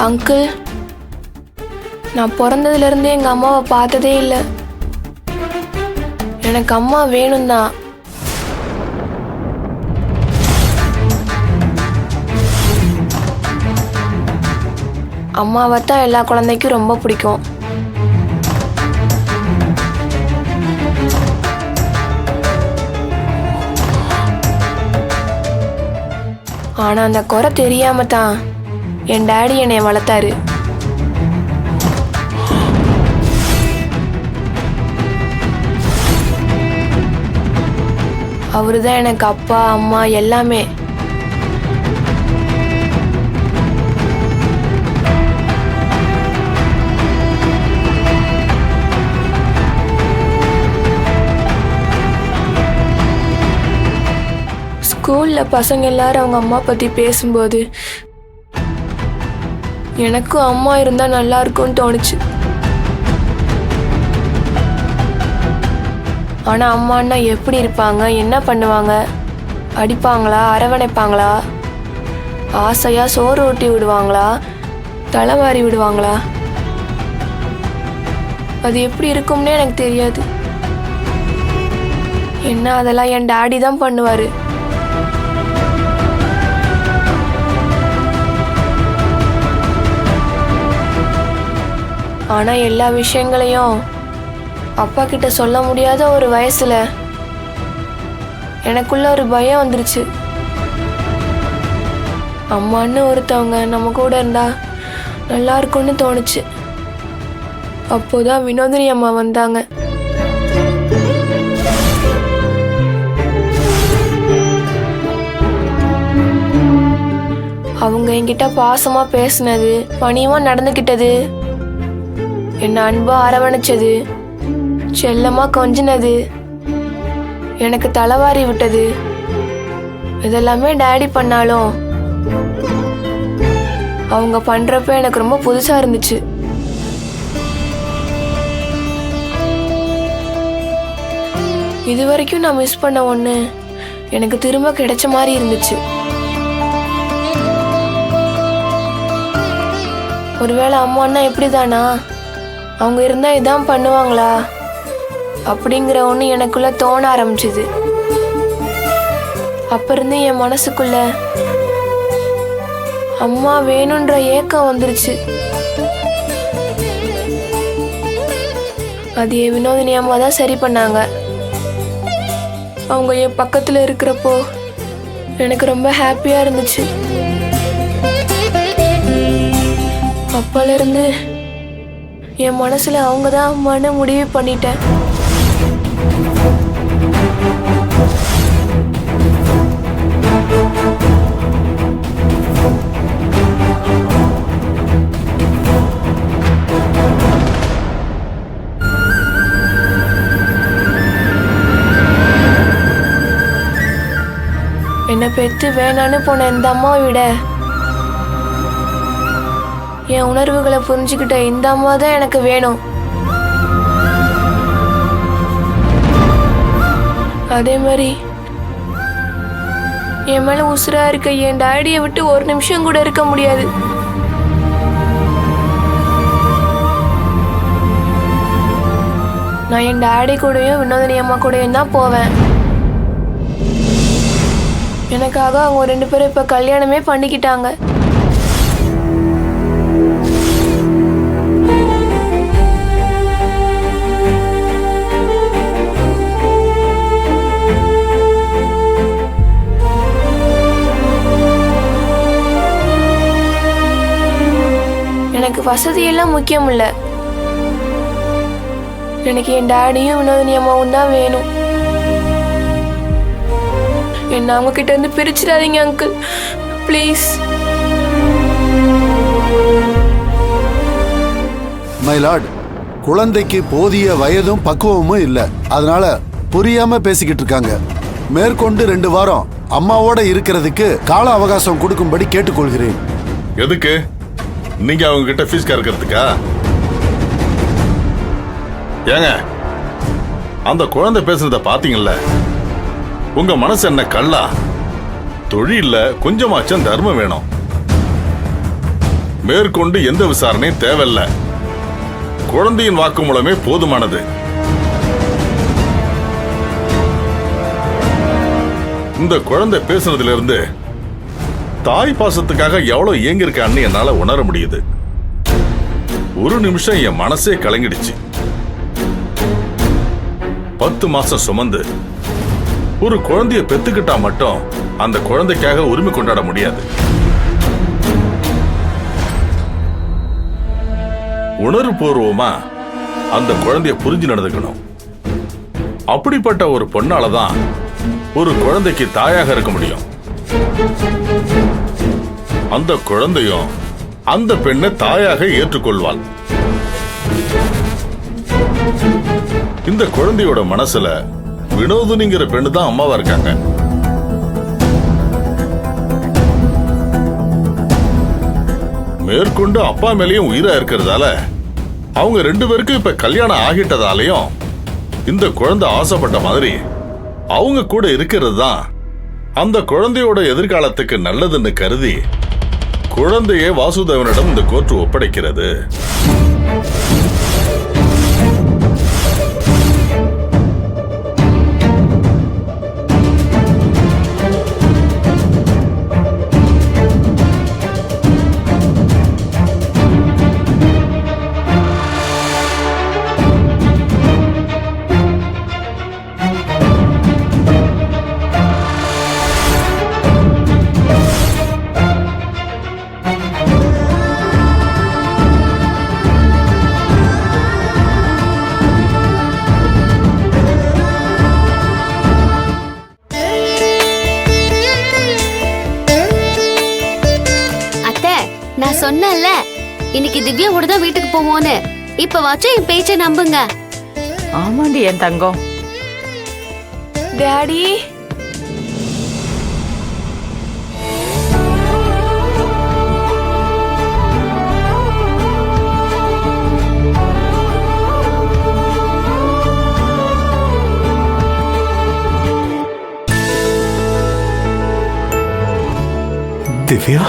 Uncle, நான் பிறந்ததுலேருந்தே எங்கள் அம்மாவை பார்த்ததே இல்லை. எனக்கு அம்மா வேணும் தான். அம்மாவை தான் எல்லா குழந்தைக்கும் ரொம்ப பிடிக்கும். ஆனால் அந்த குறை தெரியாம தான் என் டாடி என்னை வளர்த்தாரு. அவரு தான் எனக்கு அப்பா அம்மா எல்லாமே. ஸ்கூல்ல பசங்க எல்லாரும் அவங்க அம்மா பத்தி பேசும்போது எனக்கும் அம்மா இருந்தா நல்லா இருக்கும்னு தோணுச்சு. ஆனா அம்மான்னா எப்படி இருப்பாங்க, என்ன பண்ணுவாங்க, அடிப்பாங்களா, அரவணைப்பாங்களா, ஆசையா சோறு ஊட்டி விடுவாங்களா, தலைவாரி விடுவாங்களா, அது எப்படி இருக்கும்னே எனக்கு தெரியாது. என்ன அதெல்லாம் என் டாடி தான் பண்ணுவாரு. ஆனா எல்லா விஷயங்களையும் அப்பா கிட்ட சொல்ல முடியாத ஒரு வயசுல எனக்குள்ள ஒரு பயம் வந்துருச்சு. அம்மான்னு ஒருத்தவங்க நம்ம கூட இருந்தா நல்லா இருக்கும்னு தோணுச்சு. அப்போதான் வினோதினி அம்மா வந்தாங்க. அவங்க என்கிட்ட பாசமா பேசினது, பணியமா நடந்துகிட்டது, என்ன அன்பா அரவணைச்சது, செல்லமா கொஞ்சினது, எனக்கு தலைவாரி விட்டது, இதெல்லாமே டாடி பண்ணாலும் அவங்க பண்றப்ப எனக்கு ரொம்ப புதுசா இருந்துச்சு. இது வரைக்கும் நான் மிஸ் பண்ண ஒண்ணு எனக்கு திரும்ப கிடைச்ச மாதிரி இருந்துச்சு. ஒருவேளை அம்மான்னா எப்படிதானா, அவங்க இருந்தா இதான் பண்ணுவாங்களா அப்படிங்கிற ஒன்று எனக்குள்ள தோண ஆரம்பிச்சுது. அப்ப இருந்து என் மனசுக்குள்ள அம்மா வேணுன்ற ஏக்கம் வந்துருச்சு. அது என் வினோதினி அம்மா தான் சரி பண்ணாங்க. அவங்க என் பக்கத்துல இருக்கிறப்போ எனக்கு ரொம்ப ஹாப்பியா இருந்துச்சு. அப்பல இருந்து என் மனசுல அவங்க தான் அம்மான்னு முடிவு பண்ணிட்டேன். என்னை பெத்து வேணான்னு போன இந்த அம்மாவை விட என் உணர்வுகளை புரிஞ்சுக்கிட்ட இந்த அம்மா தான் எனக்கு வேணும். அதே மாதிரி என் மேல உசுரா இருக்க என் டாடியை விட்டு ஒரு நிமிஷம் கூட இருக்க முடியாது. நான் என் டாடி கூடயும் வினோதினி அம்மா கூடயும் தான் போவேன். எனக்காக அவங்க 2 பேரும் இப்ப கல்யாணமே பண்ணிக்கிட்டாங்க. எனக்கு வசதியெல்லாம் முக்கியம் இல்ல. எனக்கு என் டாடியும் வினோதினி அம்மாவும் தான் வேணும். என்ன அவங்க கிட்ட இருந்து பிரிச்சிடாதீங்க அங்கிள், ப்ளீஸ். மை லார்ட், குழந்தைக்கு போதிய வயதும் பக்குவமும் இல்லை. அதனால புரியாம பேசிக்கிட்டு இருக்காங்க. மேற்கொண்டு 2 வாரம் அம்மாவோட இருக்கிறதுக்கு கால அவகாசம் கொடுக்கும்படி கேட்டுக்கொள்கிறேன். எதுக்கு? நீங்க அவங்க கிட்ட ஃபீஸ் கறக்கிறதுக்கா? ஏங்க, அந்த குழந்தை பேசுறத பாத்தீங்கல்ல? உங்க மனசு என்ன கல்லா? தொழில்ல கொஞ்சமாச்சும் தர்மம் வேணும். மேற்கொண்டு எந்த விசாரணையும் தேவையில்ல. குழந்தையின் வாக்குமூலமே போதுமானது. இந்த குழந்தை பேசுனதுல இருந்து தாய் பாசத்துக்காக எவ்வளவு ஏங்கிருக்கான்னு என்னால உணர முடியுது. ஒரு நிமிஷம் என் மனசே கலங்கிடுச்சு. 10 மாசம் சுமந்து ஒரு குழந்தைய பெத்துக்கிட்டா மட்டும் அந்த குழந்தைக்காக உரிமை கொண்டாட முடியாது. உணர்வுபூர்வமா அந்த குழந்தைய புரிஞ்சு நடந்துக்கணும். அப்படிப்பட்ட ஒரு பொண்ணாலதான் ஒரு குழந்தைக்கு தாயாக இருக்க முடியும். அந்த குழந்தையும் அந்த பெண்ணை தாயாக ஏற்றுக்கொள்வாள். இந்த குழந்தையோட மனசுல வினோதினிங்கிற பெண்ணு தான் அம்மாவா இருக்காங்க. மேற்கொண்டு அப்பா மேலேயும் உயிரா இருக்கிறதால அவங்க 2 பேருக்கும் இப்ப கல்யாணம் ஆகிட்டதாலையும் இந்த குழந்தை ஆசைப்பட்ட மாதிரி அவங்க கூட இருக்கிறது தான் அந்த குழந்தையோட எதிர்காலத்துக்கு நல்லதுன்னு கருதி குழந்தையை வாசுதேவனிடம் இந்த கோர்ட் ஒப்படைக்கிறது. நான் சொன்னேன்ல இன்னைக்கு திவ்யாவோட தான் வீட்டுக்கு போவோன்னு. இப்ப வாச்சும் என் பேச்சை நம்புங்க. ஆமாண்டி என் தங்கம். டாடி, திவ்யா